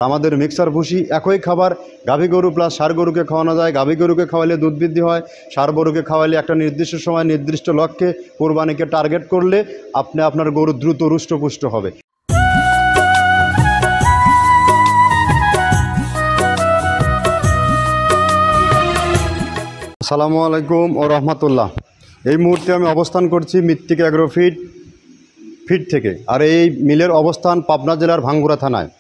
আমাদের মিক্সার ভুসি একই খাবার গাভী গরু প্লাস ষাঁড় গরুকে খাওয়ানো যায়। গাভী গরুকে খাওয়ালে দুধ বৃদ্ধি হয়, ষাঁড় গরুকে খাওয়ালে একটা নির্দিষ্ট সময় নির্দিষ্ট লক্ষ্যে কোরবানিকে টার্গেট করলে আপনি আপনার গরু দ্রুত রুষ্টপুষ্ট হবে। আসসালামু আলাইকুম ও রহমতুল্লাহ। এই মুহূর্তে আমি অবস্থান করছি মৃত্তিকা এগ্রো ফিড থেকে। আর এই মিলের অবস্থান পাবনা জেলার ভাঙ্গুড়া থানায়।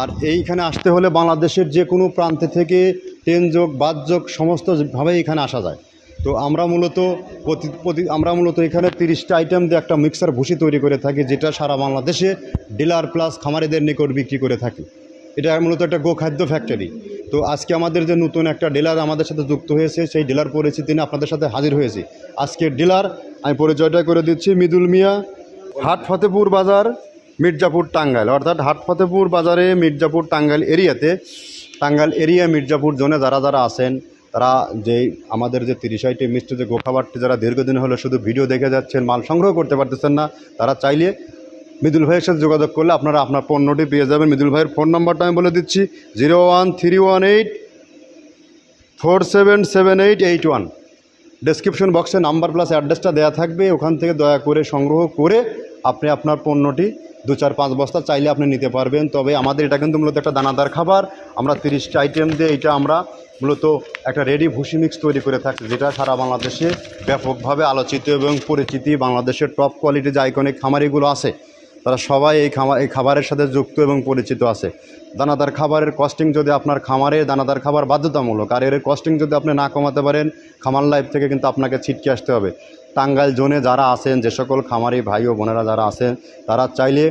আর এইখানে আসতে হলে বাংলাদেশের যে কোনো প্রান্তে থেকে ট্রেন যোগ বাস যোগ সমস্তভাবে এখানে আসা যায়। তো আমরা মূলত এখানে 30টা আইটেম দিয়ে একটা মিক্সার ভুসি তৈরি করে থাকি, যেটা সারা বাংলাদেশে ডিলার প্লাস খামারিদের নিকট বিক্রি করে থাকি। এটা মূলত একটা গোখাদ্য ফ্যাক্টরি। তো আজকে আমাদের যে নতুন একটা ডিলার আমাদের সাথে যুক্ত হয়েছে, সেই ডিলার পরিচিতি নিয়ে আপনাদের সাথে হাজির হয়েছি। আজকের ডিলার আমি পরিচয়টা করে দিচ্ছি, মৃদুল মিয়া, হাট ফতেপুর বাজার, মির্জাপুর, টাঙ্গাইল। অর্থাৎ হাট ফতেপুর বাজারে মির্জাপুর টাঙ্গাইল এরিয়া মির্জাপুর জোনে যারা আছেন, তারা যে আমাদের যে 30 আইটেম মিষ্টি যে গোখাবারটি যারা দীর্ঘদিন হলে শুধু ভিডিও দেখে যাচ্ছেন, মাল সংগ্রহ করতে পারতেছেন না, তারা চাইলে মৃদুল ভাইয়ের সাথে যোগাযোগ করলে আপনারা আপনার পণ্যটি পেয়ে যাবেন। মৃদুল ভাইয়ের ফোন নাম্বারটা আমি বলে দিচ্ছি, 01318477881। ডেসক্রিপশন বক্সে নাম্বার প্লাস অ্যাড্রেসটা দেওয়া থাকবে, ওখান থেকে দয়া করে সংগ্রহ করে আপনি আপনার পণ্যটি 2-4-5 বস্তা চাইলে আপনি নিতে পারবেন। তবে আমাদের এটা কিন্তু মূলত একটা দানাদার খাবার। আমরা 30টা আইটেম দিয়ে এটা আমরা মূলত একটা রেডি ভুসি মিক্স তৈরি করে থাকি, যেটা সারা বাংলাদেশে ব্যাপকভাবে আলোচিত এবং পরিচিতি। বাংলাদেশের টপ কোয়ালিটি যে আইকনিক খামারিগুলো আছে, তারা সবাই এই খাবারের সাথে যুক্ত এবং পরিচিত আছে। দানাদার খাবারের কস্টিং যদি আপনার খামারে দানাদার খাবার বাধ্যতামূলক, আর এর কস্টিং যদি আপনি না কমাতে পারেন, খামার লাইফ থেকে কিন্তু আপনাকে ছিটকে আসতে হবে। টাঙ্গাইল জোনে যারা আছেন, যে সকল খামারি ভাই ও বোনেরা যারা আছেন, তারা চাইলে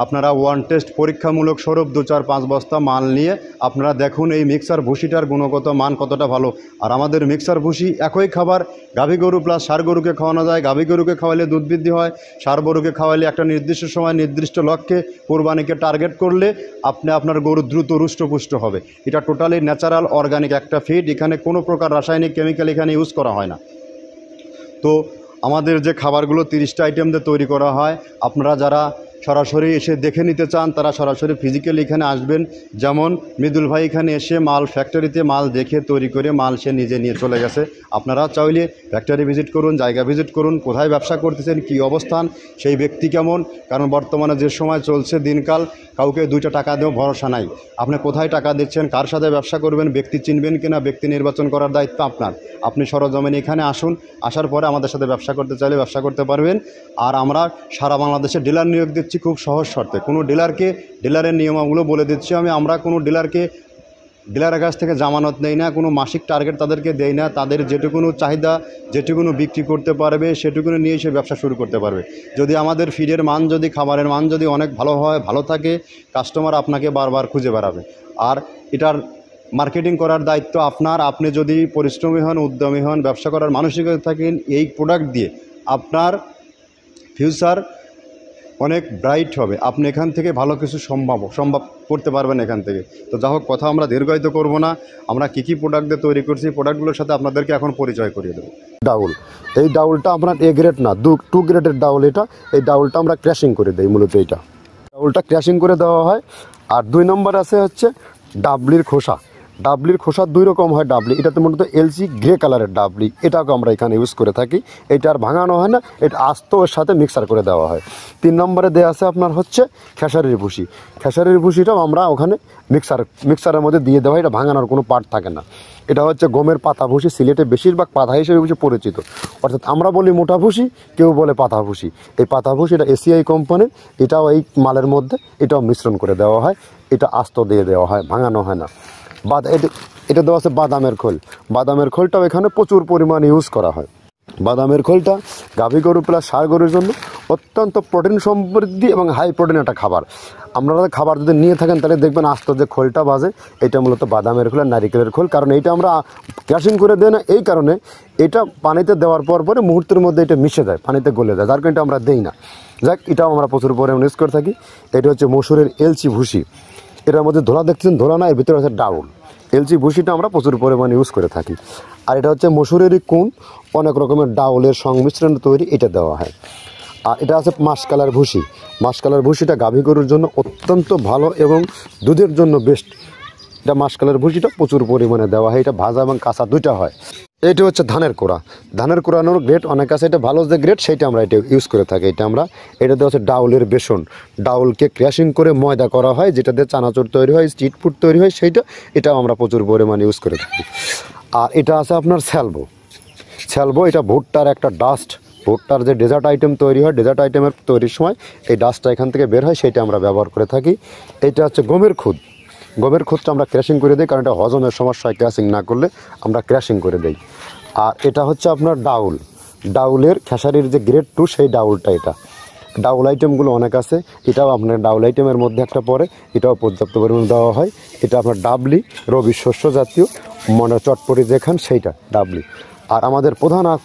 আপনারা ওয়ান টেস্ট পরীক্ষামূলক স্বরূপ 2-4-5 বস্তা মাল নিয়ে আপনারা দেখুন এই মিক্সার ভুসিটার গুণগত মান কতটা ভালো। আর আমাদের মিক্সার ভুসি একই খাবার গাভী গরু প্লাস ষাঁড় গরুকে খাওয়ানো যায়। গাভী গরুকে খাওয়ালে দুধ বৃদ্ধি হয়, ষাঁড় গরুকে খাওয়ালে একটা নির্দিষ্ট সময় নির্দিষ্ট লক্ষ্যে কোরবানিকে টার্গেট করলে আপনি আপনার গরু দ্রুত রুষ্টপুষ্ট হবে। এটা টোটালি ন্যাচারাল অর্গানিক একটা ফিড। এখানে কোনো প্রকার রাসায়নিক কেমিক্যাল এখানে ইউজ করা হয় না। তো আমাদের যে খাবারগুলো 30টা আইটেম দিয়ে তৈরি করা হয়, আপনারা যারা সরাসরি এসে দেখে নিতে চান, তারা সরাসরি ফিজিক্যালি এখানে আসবেন। যেমন মৃদুল ভাই এখানে এসে মাল ফ্যাক্টরিতে মাল দেখে তৈরি করে মাল সে নিজে নিয়ে চলে গেছে। আপনারা চাইলে ফ্যাক্টরি ভিজিট করুন, জায়গা ভিজিট করুন, কোথায় ব্যবসা করতেছেন, কী অবস্থান, সেই ব্যক্তি কেমন। কারণ বর্তমানে যে সময় চলছে দিনকাল, কাউকে 2টা টাকা দিয়েও ভরসা নাই। আপনি কোথায় টাকা দিচ্ছেন, কার সাথে ব্যবসা করবেন, ব্যক্তি চিনবেন কিনা, ব্যক্তি নির্বাচন করার দায়িত্ব আপনার। আপনি সরজমিনে এখানে আসুন, আসার পরে আমাদের সাথে ব্যবসা করতে চাইলে ব্যবসা করতে পারবেন। আর আমরা সারা বাংলাদেশে ডিলার নিয়োগ দিচ্ছি খুব সহজ শর্তে। কোনো ডিলারের নিয়মাবলী বলে দিচ্ছি আমি। আমরা কোনো ডিলারের কাছ থেকে জামানত নেই না, কোনো মাসিক টার্গেট তাদেরকে দেই না। তাদের যেটুকুনো চাহিদা, যেটুকুনো বিক্রি করতে পারবে, সেটুকুনো নিয়ে সে ব্যবসা শুরু করতে পারবে। যদি আমাদের ফিডের মান, যদি খাবারের মান যদি অনেক ভালো হয়, ভালো থাকে, কাস্টমার আপনাকে বারবার খুঁজে বেড়াবে। আর এটার মার্কেটিং করার দায়িত্ব আপনার। আপনি যদি পরিশ্রমী হন, উদ্যমী হন, ব্যবসা করার মানসিকতা থাকেন, এই প্রোডাক্ট দিয়ে আপনার ফিউচার অনেক ব্রাইট হবে। আপনি এখান থেকে ভালো কিছু সম্ভব করতে পারবেন এখান থেকে। তো যা হোক, কথা আমরা দীর্ঘায়িত করব না। আমরা কী প্রোডাক্ট দিয়ে তৈরি করছি, প্রোডাক্টগুলোর সাথে আপনাদেরকে এখন পরিচয় করিয়ে দেবো। ডাউল, এই ডাউলটা আপনার এ গ্রেড না, 2 গ্রেডের ডাউল এটা। এই ডাউলটা আমরা ক্র্যাশিং করে দিই। মূলত এইটা ডাউলটা ক্র্যাশিং করে দেওয়া হয়। আর 2 নম্বর আছে হচ্ছে ডাবলির খোসা। ডাবলির খোসা 2 রকম হয় ডাবলি। এটাতে মূলত এলসি গ্রে কালারের ডাবলি, এটাকে আমরা এখানে ইউজ করে থাকি। এটা আর ভাঙানো হয় না, এটা আস্ত ওর সাথে মিক্সার করে দেওয়া হয়। 3 নম্বরে দেওয়া আছে আপনার হচ্ছে খেসারির ভুসি। খেসারির ভুসিটাও আমরা ওখানে মিক্সারের মধ্যে দিয়ে দেওয়া হয়। এটা ভাঙানোর কোনো পার্ট থাকে না। এটা হচ্ছে গমের পাতা ভুসি, সিলেটে বেশিরভাগ পাতা হিসেবে পরিচিত। অর্থাৎ আমরা বলি মোটা ভুসি, কেউ বলে পাতা ভুসি। এই পাতা ভুসি এটা এসিআই কোম্পানির। এটাও এই মালের মধ্যে এটাও মিশ্রণ করে দেওয়া হয়। এটা আস্ত দিয়ে দেওয়া হয়, ভাঙানো হয় না। এটা দেওয়া আছে বাদামের খোল। বাদামের খোলটাও এখানে প্রচুর পরিমাণে ইউজ করা হয়। বাদামের খোলটা গাভী গরু প্লাস ষাঁড় গরুর জন্য অত্যন্ত প্রোটিন সমৃদ্ধি এবং হাই প্রোটিন একটা খাবার। আপনারা খাবার যদি নিয়ে থাকেন তাহলে দেখবেন আস্ত যে খোলটা বাজে, এটা মূলত বাদামের খোল আর নারিকেলের খোল। কারণ এইটা আমরা ক্র্যাশিং করে দেয় না, এই কারণে এটা পানিতে দেওয়ার পরে মুহূর্তের মধ্যে এটা মিশে যায়, পানিতে গলে যায়, যার কারণে এটা আমরা দেই না। যাক, এটাও আমরা প্রচুর পরিমাণে ইউজ করে থাকি। এটা হচ্ছে মসুরের এলচি ভুসি। এটার মধ্যে ধোলা দেখছেন, ধোলা না, এর ভিতরে হচ্ছে ডাউল। এলচি ভুসিটা আমরা প্রচুর পরিমাণে ইউজ করে থাকি। আর এটা হচ্ছে মসুরেরই কুন, অনেক রকমের ডাউলের সংমিশ্রণ তৈরি, এটা দেওয়া হয়। আর এটা আছে মাসকালার ভুসি। মাসকালার ভুসিটা গাভী গরুর জন্য অত্যন্ত ভালো এবং দুধের জন্য বেস্ট। এটা মাসকালার ভুসিটা প্রচুর পরিমাণে দেওয়া হয়, এটা ভাজা এবং কাঁচা দুইটা হয়। এটা হচ্ছে ধানের কোড়া। ধানের কোড়ানোর গ্রেড অনেক আছে, এটা ভালো যে গ্রেড সেইটা আমরা এটা ইউজ করে থাকি। এটা দেওয়া হচ্ছে ডাউলের বেসন। ডাউলকে ক্র্যাশিং করে ময়দা করা হয়, যেটা দিয়ে চানাচুর তৈরি হয়, স্ট্রিট ফুড তৈরি হয়, এটাও আমরা প্রচুর পরিমাণে ইউজ করে থাকি। আর এটা আছে আপনার স্যালবো। এটা ভুট্টার একটা ডাস্ট। ভুট্টার যে ডেজার্ট আইটেম তৈরি হয়, ডেজার্ট আইটেমের তৈরির সময় এই ডাস্টটা এখান থেকে বের হয়, সেইটা আমরা ব্যবহার করে থাকি। এটা হচ্ছে গমের খুদটা আমরা ক্র্যাশিং করে দিই, কারণ এটা হজমের সমস্যা হয়, ক্র্যাশিং না করলে আমরা ক্র্যাশিং করে দিই। আর এটা হচ্ছে আপনার ডাউলের খেসারির যে গ্রেড 2 সেই ডাউলটা। এটা ডাউল আইটেমগুলো অনেক আছে, এটাও আপনার ডাউল আইটেমের মধ্যে একটা পড়ে, এটাও পর্যাপ্ত পরিমাণে দেওয়া হয়। এটা আপনার ডাবলি, রবি শস্য জাতীয় চটপটি যেখান সেইটা ডাবলি। আর আমাদের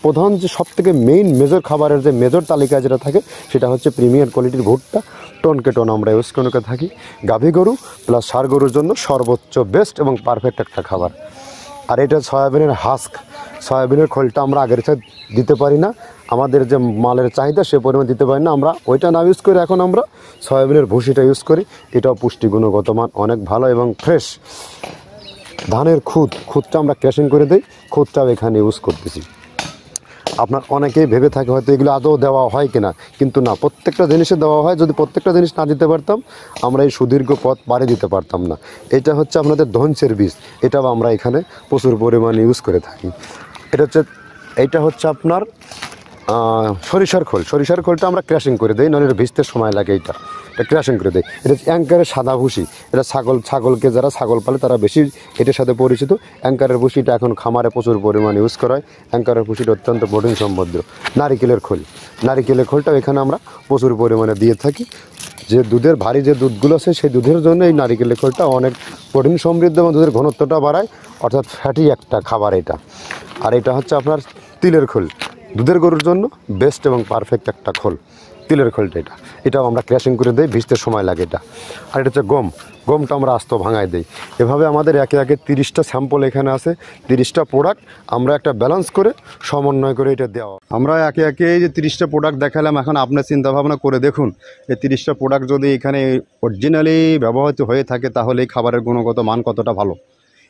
প্রধান যে সবথেকে মেইন মেজর খাবারের যে মেজর তালিকায় যেটা থাকে সেটা হচ্ছে প্রিমিয়ার কোয়ালিটির ভুট্টা। টনকে টন আমরা ইউজ করে থাকি। গাভী গরু প্লাস ষাঁড় গরুর জন্য সর্বোচ্চ বেস্ট এবং পারফেক্ট একটা খাবার। আর এটা সয়াবিনের হাস্ক। সয়াবিনের খোলটা আমরা আগের সাথে দিতে পারি না, আমাদের যে মালের চাহিদা সে পরিমাণ দিতে পারি না, আমরা ওইটা না ইউজ করে এখন আমরা সয়াবিনের ভুসিটা ইউজ করি। এটাও পুষ্টি গুণগত মান অনেক ভালো এবং ফ্রেশ। ধানের খুদটা আমরা ক্র্যাশিং করে দিই, খুদটাও এখানে ইউজ করতেছি। আপনার অনেকেই ভেবে থাকে হয়তো এগুলো আদৌ দেওয়া হয় কিনা, কিন্তু না, প্রত্যেকটা জিনিসে দেওয়া হয়। যদি প্রত্যেকটা জিনিস না দিতে পারতাম আমরা এই সুদীর্ঘ পথ পাড়ি দিতে পারতাম না। এটা হচ্ছে আপনাদের ধনসের বীজ, এটাও আমরা এখানে প্রচুর পরিমাণে ইউজ করে থাকি। এইটা হচ্ছে আপনার সরিষার খোলটা আমরা ক্র্যাশিং করে দিই, নাহলে এটা ভিজতে সময় লাগে। এটা ক্র্যাশিং করে দিই। এটা অ্যাঙ্কারের সাদা ভুসি। এটা ছাগলকে যারা ছাগল পালে তারা বেশি এটার সাথে পরিচিত। অ্যাঙ্কারের ভুসিটা এখন খামারে প্রচুর পরিমাণে ইউজ করা হয়। অ্যাঙ্কারের ভুসিটা অত্যন্ত প্রোটিন সমৃদ্ধ। নারিকেলের খোলটাও এখানে আমরা প্রচুর পরিমাণে দিয়ে থাকি। যে দুধের ভারী যে দুধগুলো আছে সেই দুধের জন্য এই নারিকেলের খোলটা অনেক প্রোটিন সমৃদ্ধ এবং দুধের ঘনত্বটা বাড়ায়, অর্থাৎ ফ্যাটি একটা খাবার এটা। আর এটা হচ্ছে আপনার তিলের খোল। দুধের গরুর জন্য বেস্ট এবং পারফেক্ট একটা খোল, তিলের খোলটা। এটাও আমরা ক্র্যাশিং করে দিই, ভিজতে সময় লাগে এটা। আর এটা হচ্ছে গমটা আমরা আস্ত ভাঙায় দিই। এভাবে আমাদের একে 30টা স্যাম্পল এখানে আছে, 30টা প্রোডাক্ট আমরা একটা ব্যালেন্স করে সমন্বয় করে এটা দেওয়া। আমরা একে এই যে 30টা প্রোডাক্ট দেখালাম, এখন আপনার চিন্তাভাবনা করে দেখুন এই 30টা প্রোডাক্ট যদি এখানে অরিজিনালি ব্যবহৃত হয়ে থাকে তাহলে এই খাবারের গুণগত মান কতটা ভালো।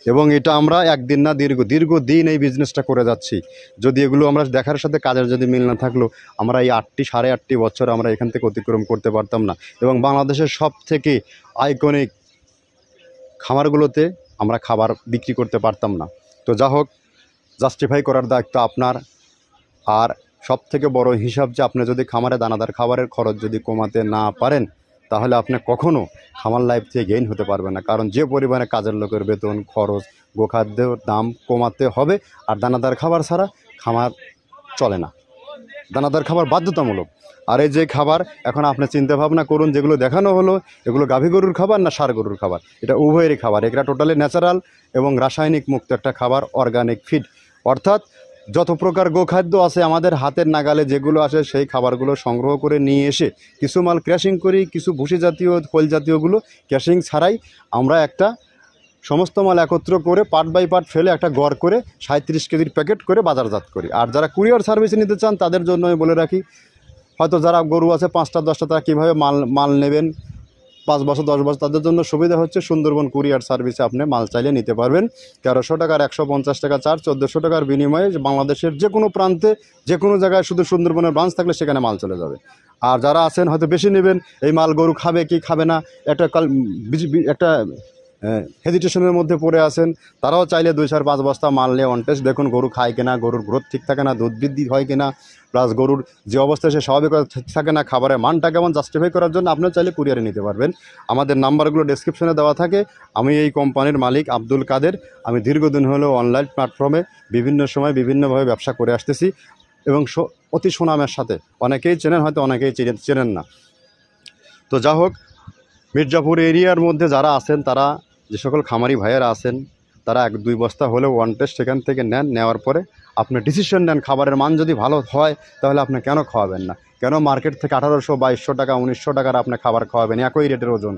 এবং এটা আমরা একদিন না দীর্ঘদিন এই বিজনেসটা করে যাচ্ছি। যদি এগুলো আমরা দেখার সাথে কাজের যদি মিল না থাকলো আমরা এই 8-8.5 বছর আমরা এখান থেকে অতিক্রম করতে পারতাম না, এবং বাংলাদেশের সব থেকে আইকনিক খামারগুলোতে আমরা খাবার বিক্রি করতে পারতাম না। তো যা হোক, জাস্টিফাই করার দায়িত্ব আপনার। আর সব থেকে বড় হিসাব যে আপনি যদি খামারে দানাদার খাবারের খরচ যদি কমাতে না পারেন তাহলে আপনি কখনও খামার লাইফ থেকে গেইন হতে পারবেন না। কারণ যে পরিমাণে কাজের লোকের বেতন খরচ, গোখাদ্যের দাম কমাতে হবে। আর দানাদার খাবার ছাড়া খামার চলে না, দানাদার খাবার বাধ্যতামূলক। আর এই যে খাবার এখন আপনি চিন্তা ভাবনা করুন, যেগুলো দেখানো হলো এগুলো গাভী গরুর খাবার না ষাঁড় গরুর খাবার? এটা উভয়েরই খাবার। এটা টোটালি ন্যাচারাল এবং রাসায়নিক মুক্ত একটা খাবার, অর্গানিক ফিড। অর্থাৎ যত প্রকার গোখাদ্য আছে আমাদের হাতের নাগালে যেগুলো আসে সেই খাবারগুলো সংগ্রহ করে নিয়ে এসে কিছু মাল ক্র্যাশিং করি, কিছু ভুসি জাতীয় খোল জাতীয়গুলো ক্র্যাশিং ছাড়াই আমরা একটা সমস্ত মাল একত্র করে পার্ট বাই পার্ট ফেলে একটা গড় করে 37 কেজির প্যাকেট করে বাজারজাত করি। আর যারা কুরিয়ার সার্ভিসে নিতে চান তাদের জন্য আমি বলে রাখি, হয়তো যারা গরু আছে 5টা-10টা, তারা কীভাবে মাল নেবেন 5 বছর 10 বছর, তাদের জন্য সুবিধা হচ্ছে সুন্দরবন কুরিয়ার সার্ভিসে আপনি মাল চাইলে নিতে পারবেন। 1300 টাকার 150 টাকা চার্জ, 1400 টাকার বিনিময়ে বাংলাদেশের যে কোনো প্রান্তে যে কোনো জায়গায় শুধু সুন্দরবনের ব্রাঞ্চ থাকলে সেখানে মাল চলে যাবে। আর যারা আছেন হয়তো বেশি নেবেন, এই মাল গরু খাবে কি খাবে না একটা হেজিটেশনের মধ্যে পড়ে আছেন, তারাও চাইলে 2-4-5 বস্তা মাল নিয়ে অন টেস্ট দেখুন গরু খায় কিনা, গরুর গ্রোথ ঠিক থাকে না, দুধ বৃদ্ধি হয় কিনা, প্লাস গরুর যে অবস্থায় সে স্বাভাবিক থাকে না, খাবারের মানটা কেমন, জাস্টিফাই করার জন্য আপনারা চাইলে কুরিয়ারে নিতে পারবেন। আমাদের নাম্বারগুলো ডেসক্রিপশনে দেওয়া থাকে। আমি এই কোম্পানির মালিক আব্দুল কাদের। আমি দীর্ঘদিন হলেও অনলাইন প্ল্যাটফর্মে বিভিন্ন সময় বিভিন্নভাবে ব্যবসা করে আসতেছি এবং অতি সুনামের সাথে। অনেকেই চেনেন, হয়তো অনেকেই চেনেন না। তো যা হোক, মির্জাপুর এরিয়ার মধ্যে যারা আছেন, তারা যে সকল খামারি ভাইয়েরা আছেন, তারা 1-2 বস্তা হলেও ওয়ান টেস্ট সেখান থেকে নেন। নেওয়ার পরে আপনি ডিসিশন নেন, খাবারের মান যদি ভালো হয় তাহলে আপনি কেন খাওয়াবেন না? কেন মার্কেট থেকে 1800-2200 টাকা 1900 টাকার আপনি খাবার খাওয়াবেন? একই রেটের ওজন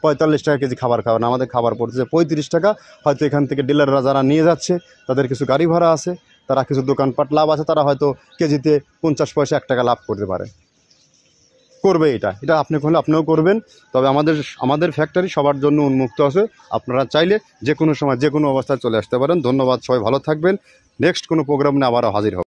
45 টাকা কেজি খাবার খাওয়াবেন, আমাদের খাবার পড়তেছে 35 টাকা। হয়তো এখান থেকে ডিলাররা যারা নিয়ে যাচ্ছে তাদের কিছু গাড়ি ভাড়া আছে, তারা কিছু দোকানপাট লাভ আছে, তারা হয়তো কেজিতে 50 পয়সা 1 টাকা লাভ করতে পারে। করবে, এটা আপনি করলে আপনিও করবেন। তবে আমাদের ফ্যাক্টরি সবার জন্য উন্মুক্ত আছে, আপনারা চাইলে যে কোনো সময় যে কোনো অবস্থায় চলে আসতে পারেন। ধন্যবাদ, সবাই ভালো থাকবেন। নেক্সট কোনো প্রোগ্রাম নিয়ে আবারও হাজির হব।